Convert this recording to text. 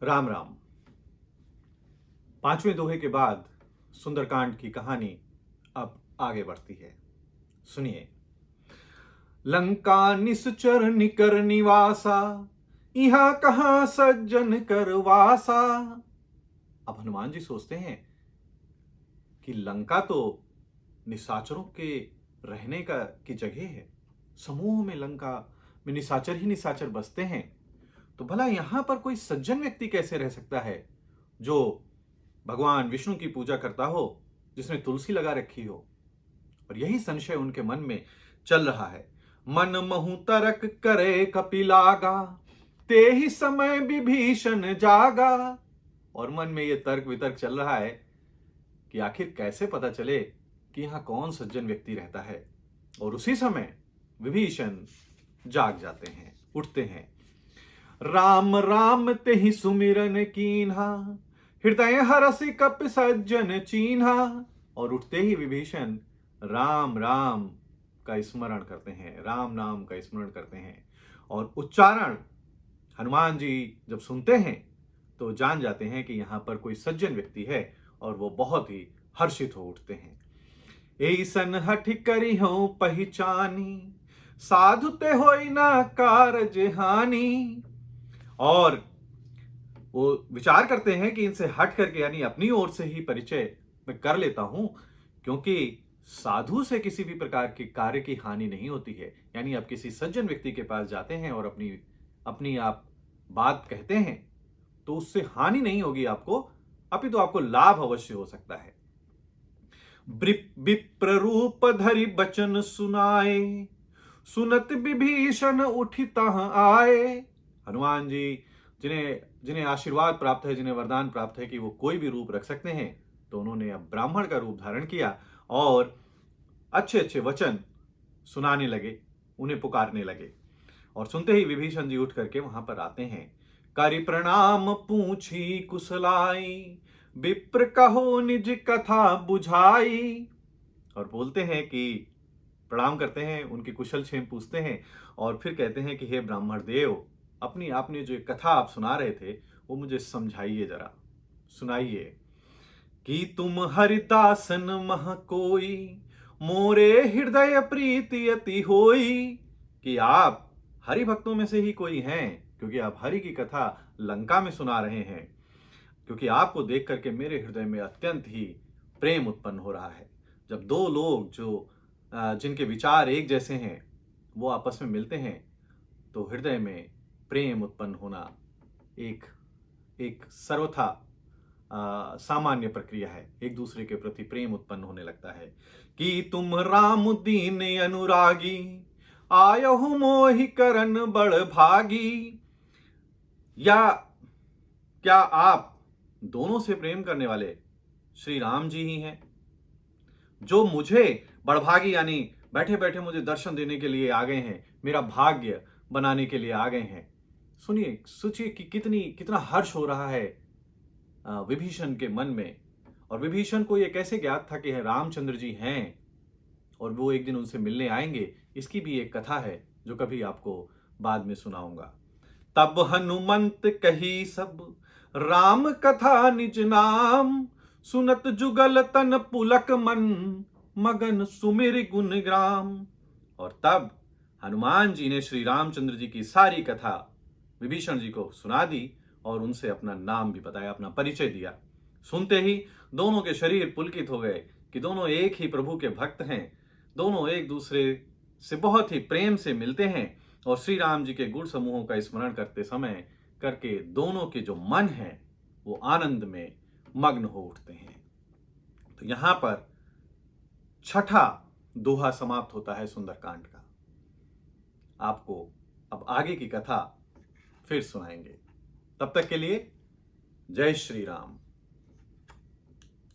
राम राम। पांचवें दोहे के बाद सुंदरकांड की कहानी अब आगे बढ़ती है। सुनिए। लंका निश्चर निकर निवासा, यहाँ कहाँ सज्जन कर वासा। अब हनुमान जी सोचते हैं कि लंका तो निशाचरों के रहने का की जगह है। समूह में लंका में निशाचर ही निशाचर बसते हैं, तो भला यहां पर कोई सज्जन व्यक्ति कैसे रह सकता है जो भगवान विष्णु की पूजा करता हो, जिसने तुलसी लगा रखी हो। और यही संशय उनके मन में चल रहा है। मन महु तरक करे कपिलागा, ते ही समय विभीषण जागा। और मन में यह तर्क वितर्क चल रहा है कि आखिर कैसे पता चले कि यहां कौन सज्जन व्यक्ति रहता है। और उसी समय विभीषण जाग जाते हैं, उठते हैं। राम राम ते ही सुमिरन कीन्हा, हृदय हरसि कपि सज्जन चीन्हा। और उठते ही विभीषण राम राम का स्मरण करते हैं, राम नाम का स्मरण करते हैं। और उच्चारण हनुमान जी जब सुनते हैं तो जान जाते हैं कि यहां पर कोई सज्जन व्यक्ति है, और वो बहुत ही हर्षित हो उठते हैं। ऐसन हठ करी हो पहचानी, साधु ते होई ना कारज हानि। और वो विचार करते हैं कि इनसे हट करके यानी अपनी ओर से ही परिचय मैं कर लेता हूं, क्योंकि साधु से किसी भी प्रकार के कार्य की हानि नहीं होती है। यानी आप किसी सज्जन व्यक्ति के पास जाते हैं और अपनी अपनी आप बात कहते हैं तो उससे हानि नहीं होगी आपको, अपितु आपको लाभ अवश्य हो सकता है। विप्र रूप धरि बचन सुनाए, सुनत विभीषण उठि तहाँ आए। हनुमान जी जिन्हें जिन्हें आशीर्वाद प्राप्त है, जिन्हें वरदान प्राप्त है कि वो कोई भी रूप रख सकते हैं, तो उन्होंने अब ब्राह्मण का रूप धारण किया और अच्छे अच्छे वचन सुनाने लगे, उन्हें पुकारने लगे। और सुनते ही विभीषण जी उठ करके वहां पर आते हैं। करि प्रणाम पूछी कुशलाई, विप्र कहो निज कथा बुझाई। और बोलते हैं कि प्रणाम करते हैं, उनकी कुशल क्षेम पूछते हैं और फिर कहते हैं कि हे ब्राह्मण देव, अपनी आपने जो कथा आप सुना रहे थे वो मुझे समझाइए, जरा सुनाइए। कि तुम हरिदासन मह कोई, मोरे हृदय प्रीति अति होई। कि आप हरि भक्तों में से ही कोई हैं, क्योंकि आप हरि की कथा लंका में सुना रहे हैं। क्योंकि आपको देख करके मेरे हृदय में अत्यंत ही प्रेम उत्पन्न हो रहा है। जब दो लोग जो जिनके विचार एक जैसे हैं वो आपस में मिलते हैं तो हृदय में प्रेम उत्पन्न होना एक एक सर्वथा सामान्य प्रक्रिया है। एक दूसरे के प्रति प्रेम उत्पन्न होने लगता है। कि तुम राम दीन अनुरागी, आयहु मोहि करन बड़ भागी। या क्या आप दोनों से प्रेम करने वाले श्री राम जी ही हैं, जो मुझे बड़भागी यानी बैठे बैठे मुझे दर्शन देने के लिए आ गए हैं, मेरा भाग्य बनाने के लिए आ गए हैं। सुनिए, सोचिए कि कितना हर्ष हो रहा है विभीषण के मन में। और विभीषण को यह कैसे ज्ञात था कि रामचंद्र जी हैं और वो एक दिन उनसे मिलने आएंगे। इसकी भी एक कथा है जो कभी आपको बाद में सुनाऊंगा। तब हनुमंत कही सब, राम कथा निज नाम। सुनत जुगल तन पुलक मन, मगन सुमिर गुण ग्राम। और तब हनुमान जी ने श्री रामचंद्र जी की सारी कथा विभीषण जी को सुना दी और उनसे अपना नाम भी बताया, अपना परिचय दिया। सुनते ही दोनों के शरीर पुलकित हो गए कि दोनों एक ही प्रभु के भक्त हैं। दोनों एक दूसरे से बहुत ही प्रेम से मिलते हैं और श्री राम जी के गुण समूहों का स्मरण करते समय करके दोनों के जो मन है वो आनंद में मग्न हो उठते हैं। तो यहां पर छठा दोहा समाप्त होता है सुंदरकांड का। आपको अब आगे की कथा फिर सुनाएंगे। तब तक के लिए जय श्री राम।